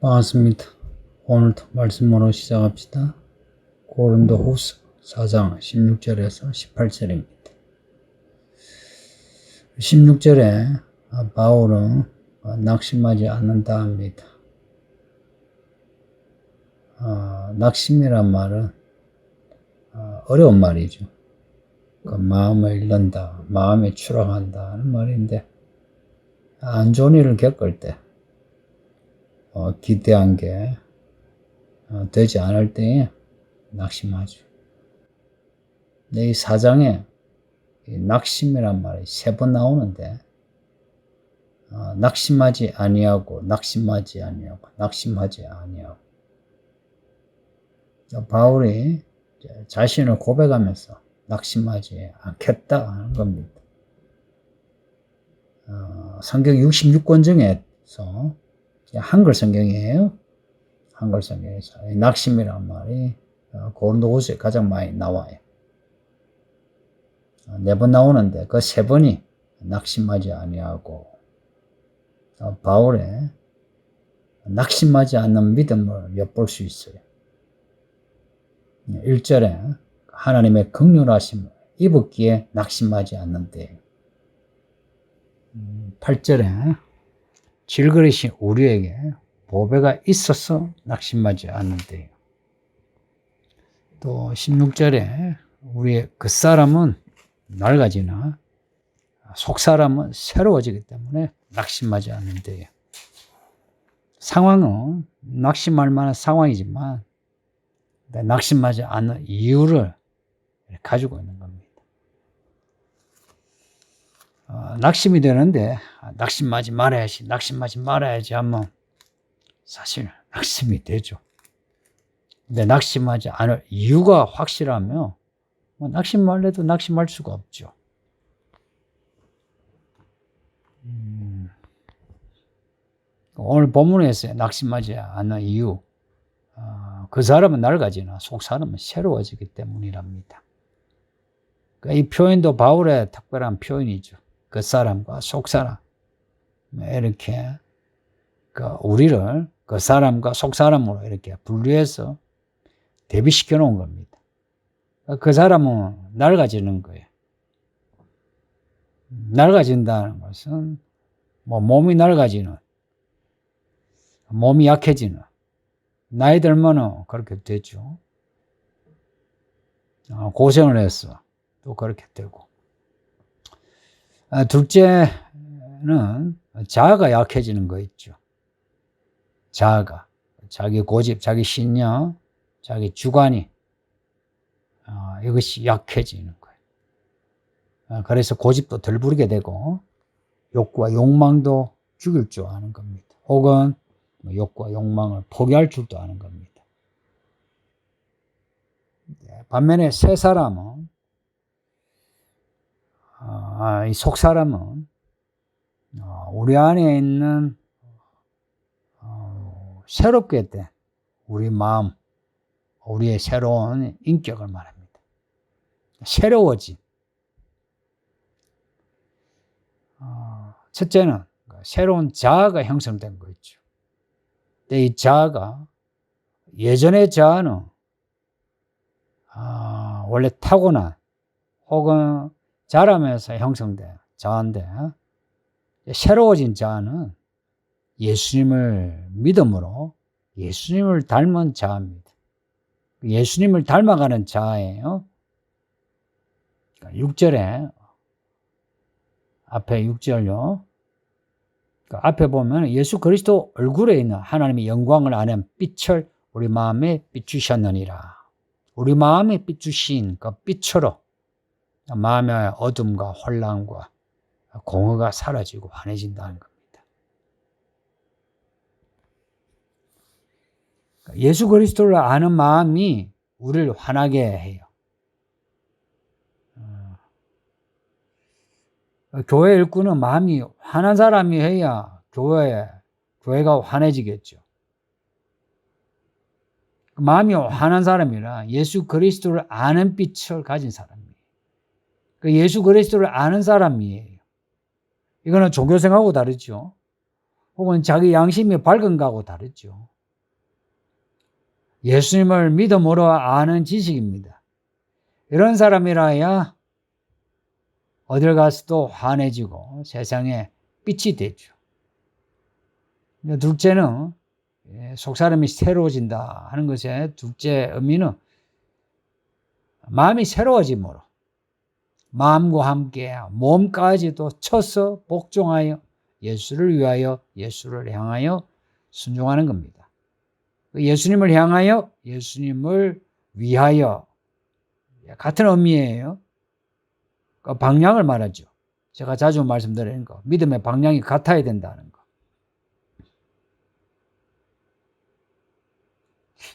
반갑습니다. 오늘도 말씀으로 시작합시다. 고린도후서 4장 16절에서 18절입니다. 16절에 바울은 낙심하지 않는다 합니다. 낙심이란 말은 어려운 말이죠. 마음을 잃는다, 마음이 추락한다 하는 말인데, 안 좋은 일을 겪을 때 기대한 게 되지 않을 때에 낙심하죠. 이 사장에 낙심이란 말이 3번 나오는데, 낙심하지 아니하고, 낙심하지 아니하고, 낙심하지 아니하고. 바울이 자신을 고백하면서 낙심하지 않겠다 하는 겁니다. 성경 66권 중에서 한글 성경이에요. 한글 성경에서 낙심이란 말이 고린도후서에 가장 많이 나와요. 4번 나오는데 그 3번이 낙심하지 아니하고, 바울의 낙심하지 않는 믿음을 엿볼 수 있어요. 1절에 하나님의 긍휼하심을 입었기에 낙심하지 않는데, 8절에 질그릇이 우리에게 보배가 있어서 낙심하지 않는데요. 또 16절에 우리의 겉사람은 낡아지나 속사람은 새로워지기 때문에 낙심하지 않는데요. 상황은 낙심할 만한 상황이지만 낙심하지 않는 이유를 가지고 있는 겁니다. 낙심이 되는데 낙심하지 말아야지 하면 사실 낙심이 되죠. 근데 낙심하지 않을 이유가 확실하면 낙심할래도 낙심할 수가 없죠. 오늘 본문에서 낙심하지 않는 이유, 그 사람은 낡아지나 속 사람은 새로워지기 때문이랍니다. 이 표현도 바울의 특별한 표현이죠. 그 사람과 속 사람, 이렇게 우리를 그 사람과 속 사람으로 이렇게 분류해서 대비시켜 놓은 겁니다. 그 사람은 낡아지는 거예요. 낡아진다는 것은 몸이 낡아지는, 몸이 약해지는, 나이 들면은 그렇게 되죠. 고생을 해서 또 그렇게 되고. 둘째는 자아가 약해지는 거 있죠. 자아가, 자기 고집, 자기 신념, 자기 주관이 이것이 약해지는 거예요. 그래서 고집도 덜 부리게 되고 욕구와 욕망도 죽일 줄 아는 겁니다. 혹은 욕구와 욕망을 포기할 줄도 아는 겁니다. 반면에 새 사람은, 이 속 사람은 우리 안에 있는 새롭게 된 우리 마음, 우리의 새로운 인격을 말합니다. 새로워진. 첫째는 새로운 자아가 형성된 거 있죠. 근데 이 자아가, 예전의 자아는 원래 타고난 혹은 자라면서 형성된 자아인데, 새로워진 자아는 예수님을 믿음으로 예수님을 닮은 자아입니다. 예수님을 닮아가는 자아예요. 6절에, 앞에 6절요. 앞에 보면 예수 그리스도 얼굴에 있는 하나님의 영광을 아는 빛을 우리 마음에 비추셨느니라. 우리 마음에 비추신 그 빛으로 마음의 어둠과 혼란과 공허가 사라지고 환해진다는 겁니다. 예수 그리스도를 아는 마음이 우리를 환하게 해요. 교회 일꾼은 마음이 환한 사람이 해야 교회가 환해지겠죠. 마음이 환한 사람이라 예수 그리스도를 아는 빛을 가진 사람이에요. 예수 그리스도를 아는 사람이에요. 이거는 종교생하고 다르죠. 혹은 자기 양심이 밝은 거하고 다르죠. 예수님을 믿음으로 아는 지식입니다. 이런 사람이라야 어딜 가서도 환해지고 세상에 빛이 되죠. 둘째는 속사람이 새로워진다 하는 것의 둘째 의미는 마음이 새로워짐으로 마음과 함께 몸까지도 쳐서 복종하여 예수를 위하여 예수를 향하여 순종하는 겁니다. 예수님을 향하여 예수님을 위하여 같은 의미예요. 그 방향을 말하죠. 제가 자주 말씀드리는 거, 믿음의 방향이 같아야 된다는 거.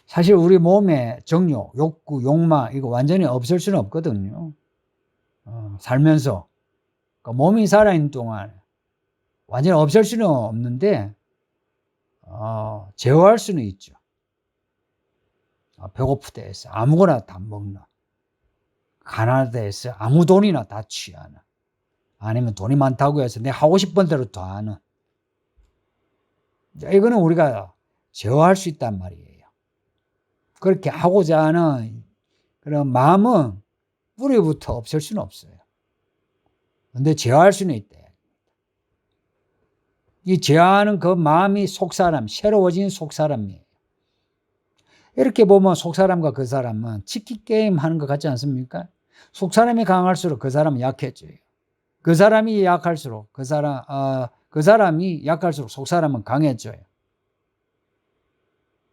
사실 우리 몸에 정욕, 욕구, 욕망 이거 완전히 없을 수는 없거든요. 살면서 몸이 살아있는 동안 완전히 없을 수는 없는데 제어할 수는 있죠. 배고프다 해서 아무거나 다 먹나, 가난하다 해서 아무 돈이나 다 취하나, 아니면 돈이 많다고 해서 내 하고 싶은 대로 다 하는, 이거는 우리가 제어할 수 있단 말이에요. 그렇게 하고자 하는 그런 마음은 뿌리부터 없을 수는 없어요. 근데 제어할 수는 있다. 이 제어하는 그 마음이 속사람, 새로워진 속사람이에요. 이렇게 보면 속사람과 그 사람은 치킨 게임 하는 것 같지 않습니까? 속사람이 강할수록 그 사람은 약해져요. 그 사람이 약할수록 그 사람이 약할수록 속사람은 강해져요.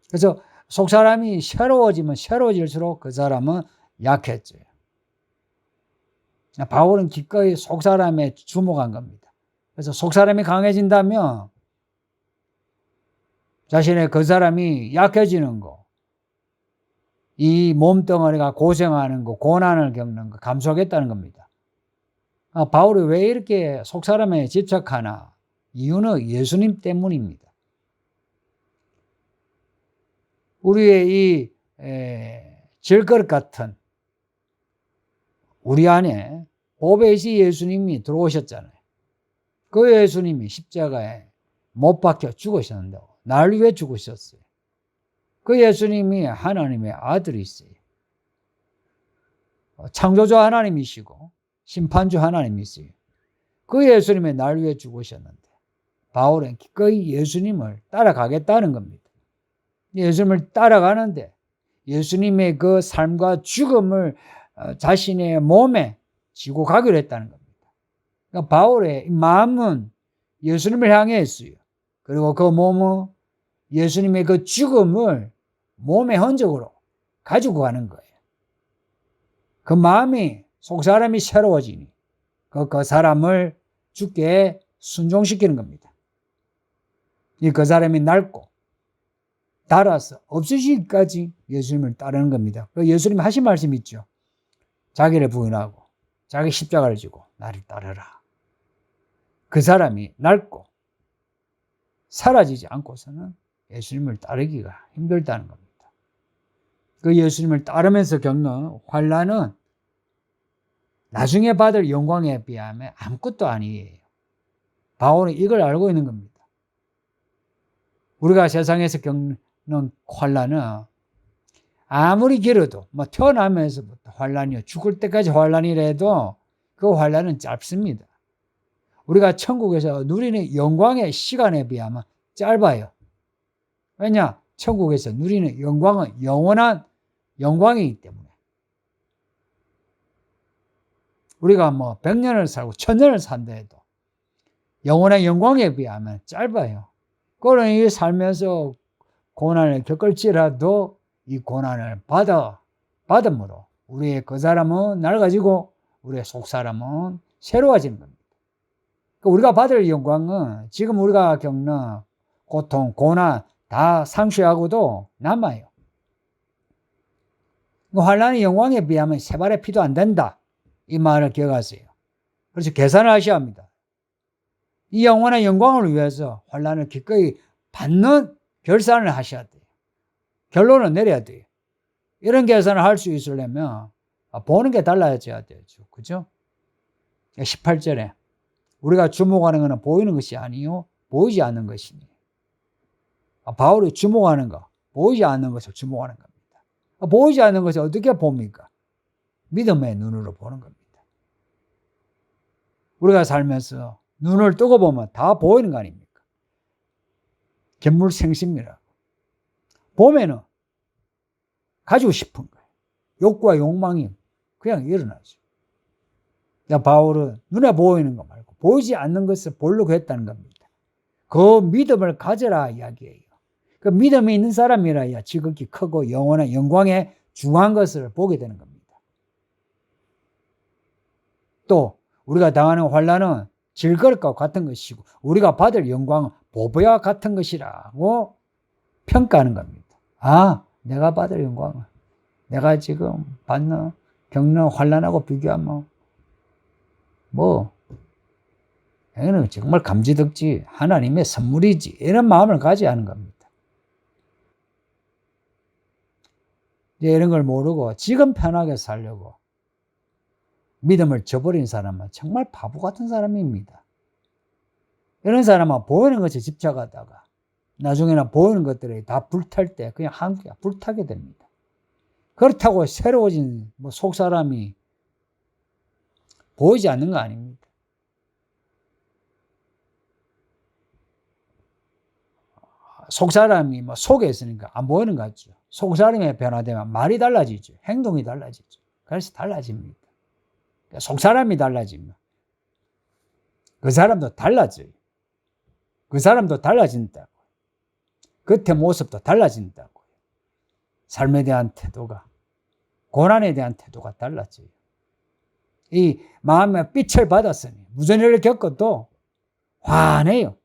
그래서 속사람이 새로워지면 새로워질수록 그 사람은 약해져요. 바울은 기꺼이 속사람에 주목한 겁니다. 그래서 속사람이 강해진다면 자신의 그 사람이 약해지는 거, 이 몸덩어리가 고생하는 거, 고난을 겪는 거 감수하겠다는 겁니다. 바울이 왜 이렇게 속사람에 집착하나? 이유는 예수님 때문입니다. 우리의 이 질그릇 같은 우리 안에 보배이시 예수님이 들어오셨잖아요. 그 예수님이 십자가에 못 박혀 죽으셨는데 날 위해 죽으셨어요. 그 예수님이 하나님의 아들이세요. 창조주 하나님이시고 심판주 하나님이세요. 그 예수님이 날 위해 죽으셨는데 바울은 기꺼이 예수님을 따라가겠다는 겁니다. 예수님을 따라가는데 예수님의 그 삶과 죽음을 자신의 몸에 지고 가기로 했다는 겁니다. 그러니까 바울의 마음은 예수님을 향해 있어요. 그리고 그 몸은 예수님의 그 죽음을 몸의 흔적으로 가지고 가는 거예요. 그 마음이 속사람이 새로워지니 그 사람을 주께 순종시키는 겁니다. 그 사람이 낡고 닳아서 없으시기까지 예수님을 따르는 겁니다. 예수님이 하신 말씀 있죠. 자기를 부인하고 자기 십자가를 지고 나를 따르라. 그 사람이 낡고 사라지지 않고서는 예수님을 따르기가 힘들다는 겁니다. 그 예수님을 따르면서 겪는 환난은 나중에 받을 영광에 비하면 아무것도 아니에요. 바울은 이걸 알고 있는 겁니다. 우리가 세상에서 겪는 환난은 아무리 길어도 태어나면서부터 환난이요, 죽을 때까지 환난이라도 그 환난은 짧습니다. 우리가 천국에서 누리는 영광의 시간에 비하면 짧아요. 왜냐? 천국에서 누리는 영광은 영원한 영광이기 때문에. 우리가 100년을 살고 1000년을 산다 해도 영원한 영광에 비하면 짧아요. 그러니 살면서 고난을 겪을지라도 이 고난을 받음으로 우리의 그 사람은 낡아지고 우리의 속사람은 새로워지는 겁니다. 우리가 받을 영광은 지금 우리가 겪는 고통, 고난 다 상쇄하고도 남아요. 환난의 영광에 비하면 세 발의 피도 안 된다. 이 말을 기억하세요. 그래서 계산을 하셔야 합니다. 이 영원한 영광을 위해서 환난을 기꺼이 받는 결산을 하셔야 돼요. 결론을 내려야 돼요. 이런 계산을 할 수 있으려면 보는 게 달라져야 되죠. 그죠? 18절에 우리가 주목하는 것은 보이는 것이 아니요 보이지 않는 것이니. 바울이 주목하는 거, 보이지 않는 것을 주목하는 겁니다. 보이지 않는 것을 어떻게 봅니까? 믿음의 눈으로 보는 겁니다. 우리가 살면서 눈을 뜨고 보면 다 보이는 거 아닙니까? 견물생심이라고. 보면은 가지고 싶은 거예요. 욕구와 욕망이 그냥 일어나죠. 바울은 눈에 보이는 거 말고 보이지 않는 것을 보려고 했다는 겁니다. 그 믿음을 가져라 이야기예요. 그 믿음이 있는 사람이라야 지극히 크고 영원한 영광에 중한 것을 보게 되는 겁니다. 또 우리가 당하는 환난은 질거릇과 같은 것이고 우리가 받을 영광은 보배와 같은 것이라고 평가하는 겁니다. 내가 받을 영광은 내가 지금 겪는 환난하고 비교하면 이거는 정말 감지덕지 하나님의 선물이지 이런 마음을 가져야 하는 겁니다. 이제 이런 걸 모르고 지금 편하게 살려고 믿음을 저버린 사람은 정말 바보 같은 사람입니다. 이런 사람은 보이는 것에 집착하다가 나중에는 보이는 것들이 다 불탈 때 그냥 한국에 불타게 됩니다. 그렇다고 새로워진 속사람이 보이지 않는 거 아닙니다. 속사람이 속에 있으니까 안 보이는 것 같죠. 속사람이 변화되면 말이 달라지죠. 행동이 달라지죠. 그래서 달라집니다. 속사람이 달라지면 그 사람도 달라져요. 그 사람도 달라진다고. 겉의 모습도 달라진다고. 삶에 대한 태도가, 고난에 대한 태도가 달라져요. 이 마음의 빛을 받았으니 무슨 일을 겪어도 환해요.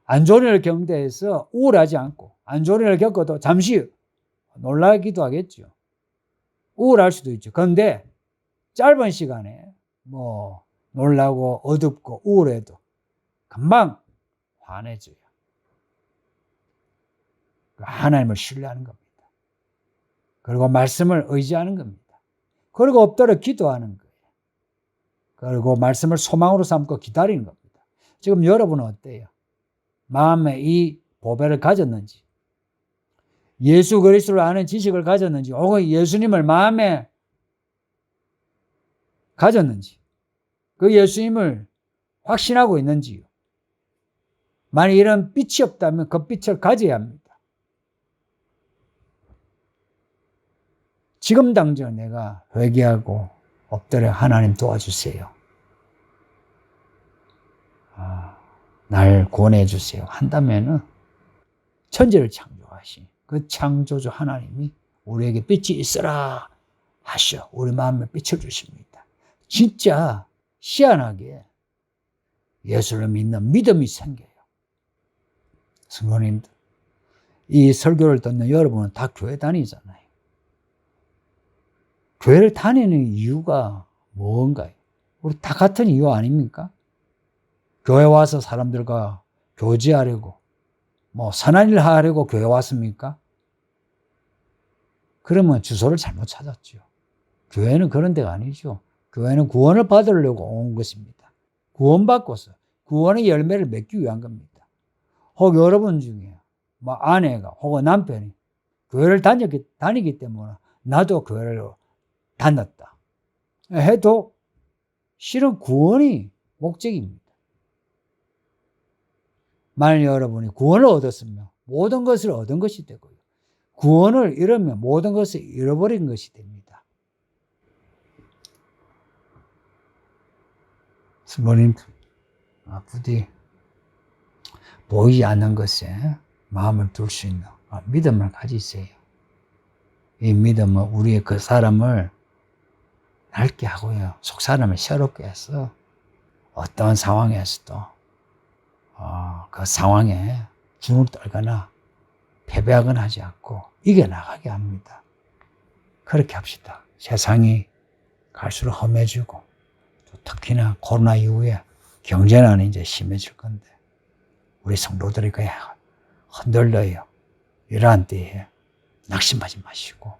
안 좋은 일을 겪는 데에서 우울하지 않고 안 좋은 일을 겪어도 잠시 놀라기도 하겠죠. 우울할 수도 있죠. 그런데 짧은 시간에 놀라고 어둡고 우울해도 금방 환해져요. 하나님을 신뢰하는 겁니다. 그리고 말씀을 의지하는 겁니다. 그리고 엎드려 기도하는 거예요. 그리고 말씀을 소망으로 삼고 기다리는 겁니다. 지금 여러분은 어때요? 마음에 이 보배를 가졌는지, 예수 그리스도를 아는 지식을 가졌는지, 혹은 예수님을 마음에 가졌는지, 그 예수님을 확신하고 있는지요. 만약 이런 빛이 없다면 그 빛을 가져야 합니다. 지금 당장 내가 회개하고 엎드려 하나님 도와주세요. 날 구원해 주세요. 한다면은 천지를 창조하신 그 창조주 하나님이 우리에게 빛이 있어라 하셔 우리 마음에 빛을 주십니다. 진짜 희한하게 예수를 믿는 믿음이 생겨요. 성도님들, 이 설교를 듣는 여러분은 다 교회 다니잖아요. 교회를 다니는 이유가 뭔가요? 우리 다 같은 이유 아닙니까? 교회 와서 사람들과 교제하려고, 선한 일 하려고 교회 왔습니까? 그러면 주소를 잘못 찾았죠. 교회는 그런 데가 아니죠. 교회는 구원을 받으려고 온 것입니다. 구원받고서 구원의 열매를 맺기 위한 겁니다. 혹 여러분 중에 아내가 혹은 남편이 교회를 다니기 때문에 나도 교회를 다녔다 해도 실은 구원이 목적입니다. 만약 여러분이 구원을 얻었으면 모든 것을 얻은 것이 되고요. 구원을 잃으면 모든 것을 잃어버린 것이 됩니다. 성도님, 부디 보이지 않는 것에 마음을 둘 수 있는 믿음을 가지세요. 이 믿음은 우리의 그 사람을 낡게 하고요. 속 사람을 새롭게 해서 어떠한 상황에서도 그 상황에 주눅 떨거나 패배하거나 하지 않고 이겨나가게 합니다. 그렇게 합시다. 세상이 갈수록 험해지고 또 특히나 코로나 이후에 경제난이 이제 심해질 건데 우리 성도들이 그냥 흔들려요. 이러한 때에 낙심하지 마시고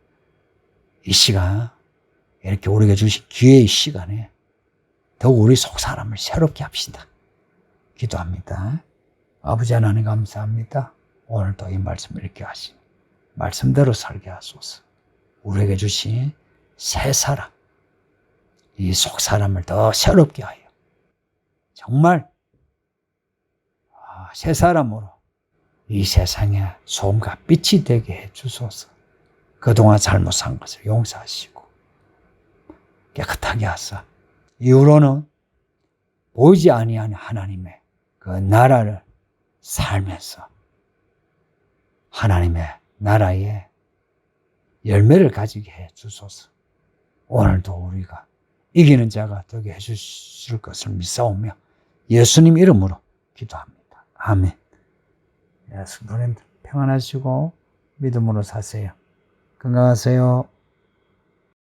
이 시간 이렇게 우리가 주신 기회의 시간에 더욱 우리 속 사람을 새롭게 합시다. 기도합니다. 아버지 하나님 감사합니다. 오늘도 이 말씀을 읽게 하시니 말씀대로 살게 하소서. 우리에게 주신 새 사람, 이 속사람을 더 새롭게 하여 정말 새 사람으로 이 세상에 소음과 빛이 되게 해 주소서. 그동안 잘못 산 것을 용서하시고 깨끗하게 하사 이후로는 보이지 아니하는 하나님의 그 나라를 살면서 하나님의 나라에 열매를 가지게 해 주소서. 오늘도 우리가 이기는 자가 되게 해 주실 것을 믿사오며 예수님 이름으로 기도합니다. 아멘. 예수님 평안하시고 믿음으로 사세요. 건강하세요.